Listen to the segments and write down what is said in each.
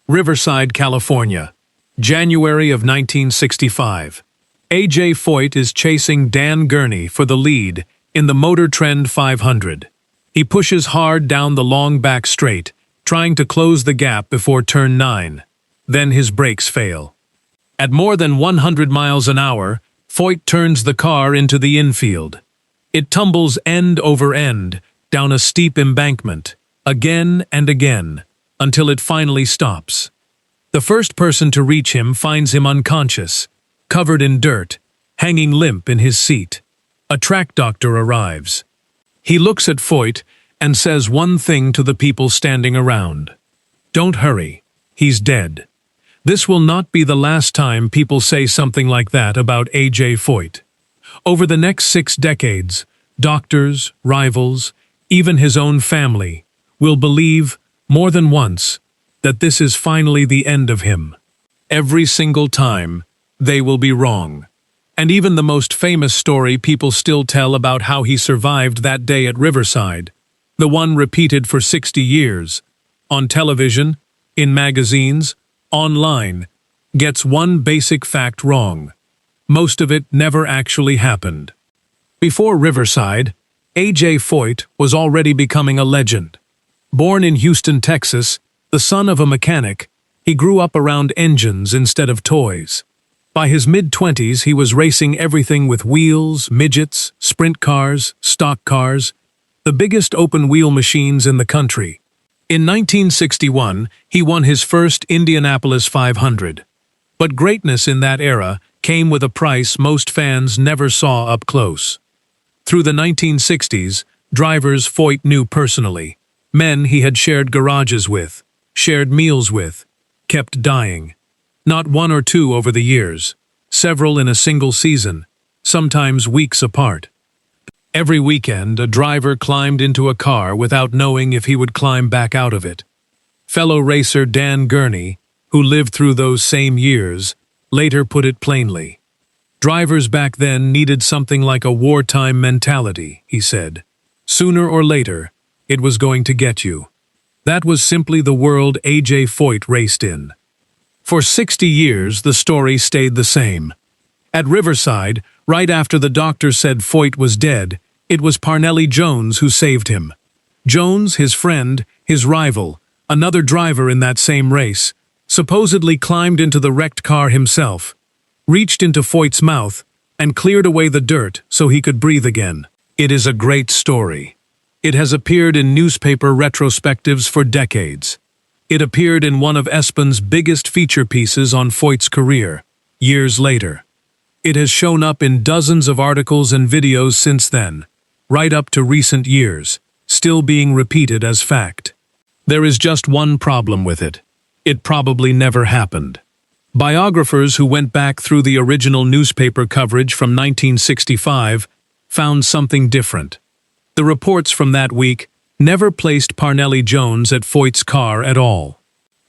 Riverside, California, January of 1965. A.J. Foyt is chasing Dan Gurney for the lead in the Motor Trend 500. He pushes hard down the long back straight, trying to close the gap before turn 9. Then his brakes fail. At more than 100 miles an hour, Foyt turns the car into the infield. It tumbles end over end down a steep embankment, again and again, until it finally stops. The first person to reach him finds him unconscious, covered in dirt, hanging limp in his seat. A track doctor arrives. He looks at Foyt and says one thing to the people standing around. "Don't hurry, he's dead." This will not be the last time people say something like that about A.J. Foyt. Over the next 6 decades, doctors, rivals, even his own family, will believe, more than once, that this is finally the end of him. Every single time, they will be wrong. And even the most famous story people still tell about how he survived that day at Riverside, the one repeated for 60 years, on television, in magazines, online, gets one basic fact wrong. Most of it never actually happened. Before Riverside, A.J. Foyt was already becoming a legend. Born in Houston, Texas, the son of a mechanic, he grew up around engines instead of toys. By his mid-20s, he was racing everything with wheels, midgets, sprint cars, stock cars, the biggest open-wheel machines in the country. In 1961, he won his first Indianapolis 500. But greatness in that era came with a price most fans never saw up close. Through the 1960s, drivers Foyt knew personally, men he had shared garages with, shared meals with, kept dying. Not one or two over the years, several in a single season, sometimes weeks apart. Every weekend, a driver climbed into a car without knowing if he would climb back out of it. Fellow racer Dan Gurney, who lived through those same years, later put it plainly. Drivers back then needed something like a wartime mentality, he said. Sooner or later, it was going to get you. That was simply the world A.J. Foyt raced in. For 60 years, the story stayed the same. At Riverside, right after the doctor said Foyt was dead, it was Parnelli Jones who saved him. Jones, his friend, his rival, another driver in that same race, supposedly climbed into the wrecked car himself, reached into Foyt's mouth, and cleared away the dirt so he could breathe again. It is a great story. It has appeared in newspaper retrospectives for decades. It appeared in one of Espan's biggest feature pieces on Foyt's career, years later. It has shown up in dozens of articles and videos since then, right up to recent years, still being repeated as fact. There is just one problem with it. It probably never happened. Biographers who went back through the original newspaper coverage from 1965 found something different. The reports from that week never placed Parnelli Jones at Foyt's car at all.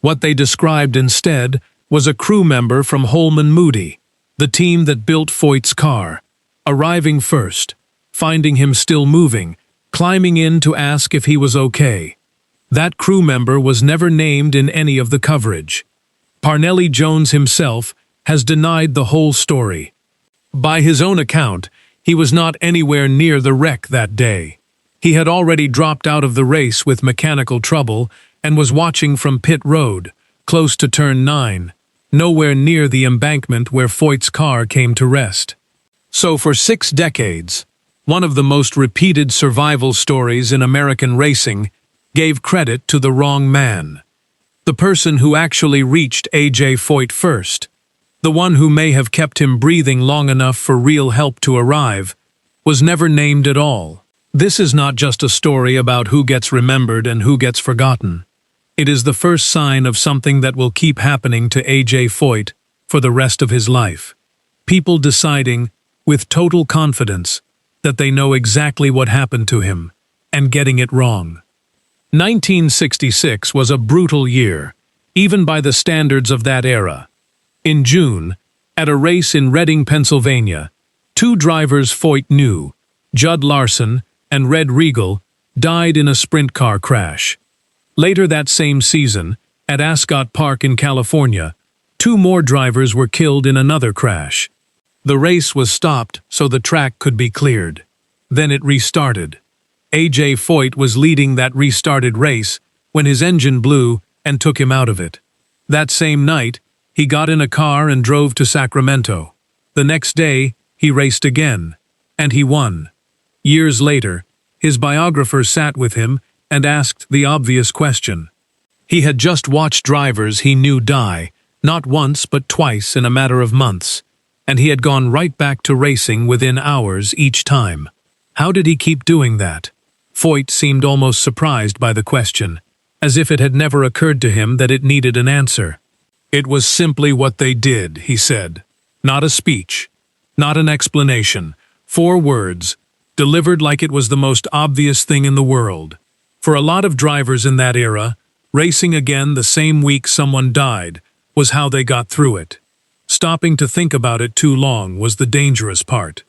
What they described instead was a crew member from Holman Moody, the team that built Foyt's car, arriving first, finding him still moving, climbing in to ask if he was okay. That crew member was never named in any of the coverage. Parnelli Jones himself has denied the whole story. By his own account, he was not anywhere near the wreck that day. He had already dropped out of the race with mechanical trouble and was watching from pit road, close to turn 9, nowhere near the embankment where Foyt's car came to rest. So for 6 decades, one of the most repeated survival stories in American racing gave credit to the wrong man. The person who actually reached A.J. Foyt first, the one who may have kept him breathing long enough for real help to arrive, was never named at all. This is not just a story about who gets remembered and who gets forgotten. It is the first sign of something that will keep happening to A.J. Foyt for the rest of his life. People deciding, with total confidence, that they know exactly what happened to him, and getting it wrong. 1966 was a brutal year, even by the standards of that era. In June, at a race in Reading, Pennsylvania, 2 drivers Foyt knew, Judd Larson and Red Regal, died in a sprint car crash. Later that same season, At Ascot Park in California, 2 more drivers were killed in another crash. The race was stopped so the track could be cleared. Then it restarted. A.J. Foyt was leading that restarted race when his engine blew and took him out of it. That same night, he got in a car and drove to Sacramento. The next day, he raced again, and he won. Years later, his biographer sat with him and asked the obvious question. He had just watched drivers he knew die, not once but twice in a matter of months, and he had gone right back to racing within hours each time. How did he keep doing that? Foyt seemed almost surprised by the question, as if it had never occurred to him that it needed an answer. It was simply what they did, he said. Not a speech, not an explanation, 4 words, delivered like it was the most obvious thing in the world. For a lot of drivers in that era, racing again the same week someone died was how they got through it. Stopping to think about it too long was the dangerous part.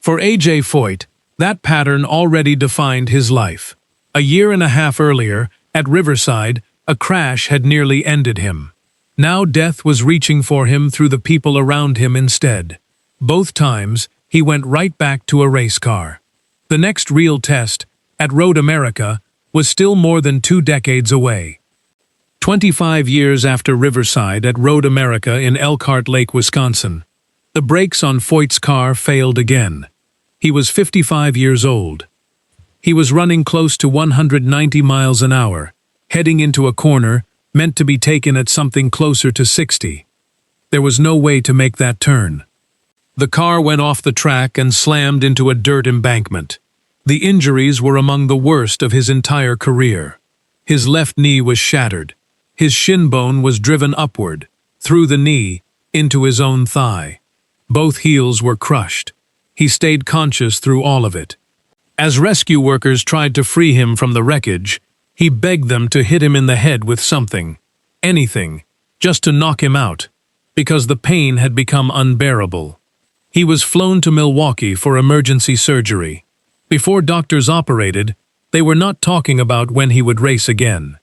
For A.J. Foyt, that pattern already defined his life. A year and a half earlier, at Riverside, a crash had nearly ended him. Now death was reaching for him through the people around him instead. Both times, he went right back to a race car. The next real test, at Road America, was still more than 2 decades away. 25 years after Riverside at Road America in Elkhart Lake, Wisconsin, the brakes on Foyt's car failed again. He was 55 years old. He was running close to 190 miles an hour, heading into a corner meant to be taken at something closer to 60. There was no way to make that turn. The car went off the track and slammed into a dirt embankment. The injuries were among the worst of his entire career. His left knee was shattered. His shin bone was driven upward, through the knee, into his own thigh. Both heels were crushed. He stayed conscious through all of it. As rescue workers tried to free him from the wreckage, he begged them to hit him in the head with something, anything, just to knock him out, because the pain had become unbearable. He was flown to Milwaukee for emergency surgery. Before doctors operated, they were not talking about when he would race again.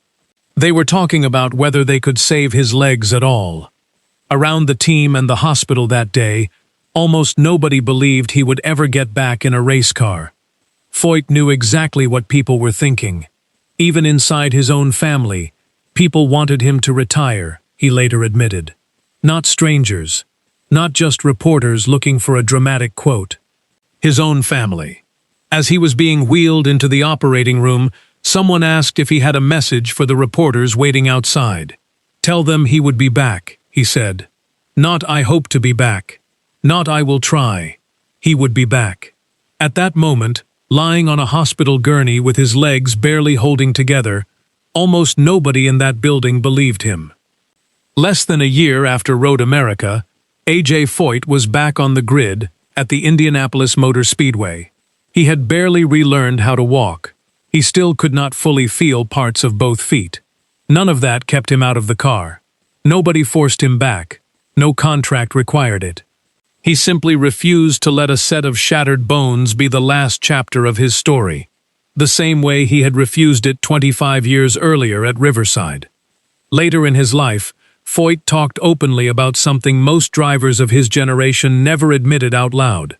They were talking about whether they could save his legs at all. Around the team and the hospital that day, almost nobody believed he would ever get back in a race car. Foyt knew exactly what people were thinking. Even inside his own family, people wanted him to retire, he later admitted. Not strangers, not just reporters looking for a dramatic quote. His own family. As he was being wheeled into the operating room, someone asked if he had a message for the reporters waiting outside. "Tell them he would be back," he said. "Not I hope to be back. Not I will try. He would be back." At that moment, lying on a hospital gurney with his legs barely holding together, almost nobody in that building believed him. Less than a year after Road America, A.J. Foyt was back on the grid at the Indianapolis Motor Speedway. He had barely relearned how to walk. He still could not fully feel parts of both feet. None of that kept him out of the car. Nobody forced him back. No contract required it. He simply refused to let a set of shattered bones be the last chapter of his story, the same way he had refused it 25 years earlier at Riverside. Later in his life, Foyt talked openly about something most drivers of his generation never admitted out loud.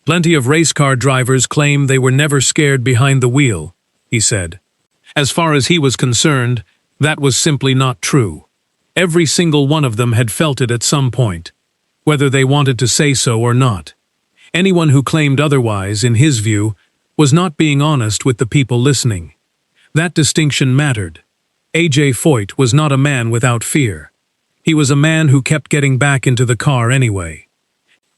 "Plenty of race car drivers claim they were never scared behind the wheel," he said. As far as he was concerned, that was simply not true. Every single one of them had felt it at some point, whether they wanted to say so or not. Anyone who claimed otherwise, in his view, was not being honest with the people listening. That distinction mattered. A.J. Foyt was not a man without fear. He was a man who kept getting back into the car anyway.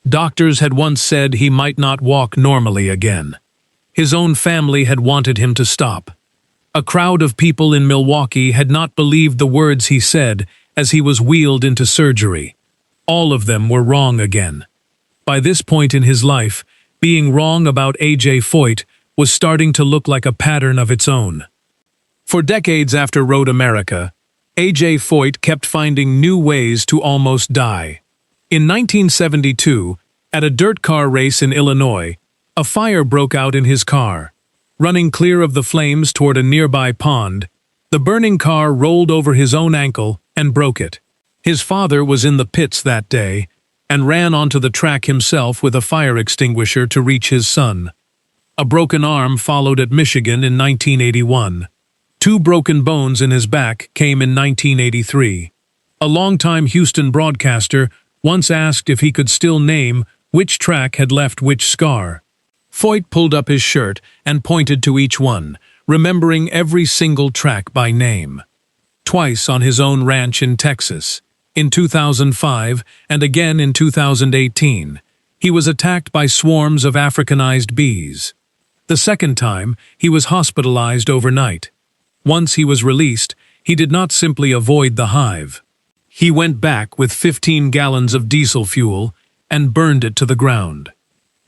Doctors had once said he might not walk normally again. His own family had wanted him to stop. A crowd of people in Milwaukee had not believed the words he said as he was wheeled into surgery. All of them were wrong again. By this point in his life, being wrong about A.J. Foyt was starting to look like a pattern of its own. For decades after Road America, A.J. Foyt kept finding new ways to almost die. In 1972, at a dirt car race in Illinois, a fire broke out in his car. Running clear of the flames toward a nearby pond, The burning car rolled over his own ankle and broke it. His father was in the pits that day and ran onto the track himself with a fire extinguisher to reach his son. A broken arm followed at Michigan in 1981. 2 broken bones in his back came in 1983. A longtime Houston broadcaster once asked if he could still name which track had left which scar. Foyt pulled up his shirt and pointed to each one, remembering every single track by name. Twice on his own ranch in Texas, in 2005 and again in 2018, he was attacked by swarms of Africanized bees. The second time, he was hospitalized overnight. Once he was released, he did not simply avoid the hive. He went back with 15 gallons of diesel fuel and burned it to the ground.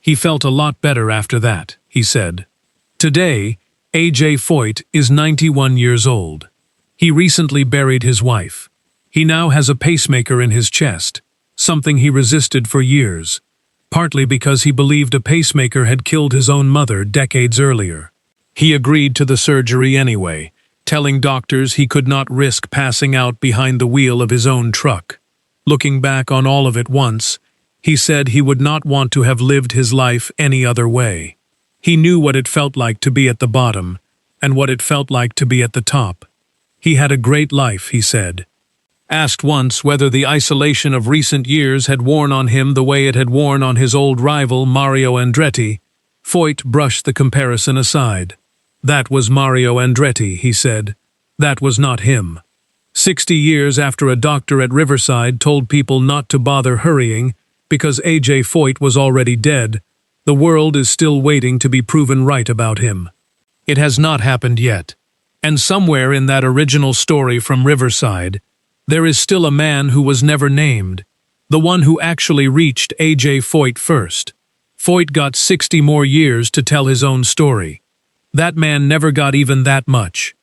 He felt a lot better after that, he said. Today, A.J. Foyt is 91 years old. He recently buried his wife. He now has a pacemaker in his chest, something he resisted for years, partly because he believed a pacemaker had killed his own mother decades earlier. He agreed to the surgery anyway, telling doctors he could not risk passing out behind the wheel of his own truck. Looking back on all of it once, he said he would not want to have lived his life any other way. He knew what it felt like to be at the bottom, and what it felt like to be at the top. He had a great life, he said. Asked once whether the isolation of recent years had worn on him the way it had worn on his old rival Mario Andretti, Foyt brushed the comparison aside. That was Mario Andretti, he said. That was not him. 60 years after a doctor at Riverside told people not to bother hurrying because A.J. Foyt was already dead, the world is still waiting to be proven right about him. It has not happened yet. And somewhere in that original story from Riverside, there is still a man who was never named, the one who actually reached A.J. Foyt first. Foyt got 60 more years to tell his own story. That man never got even that much.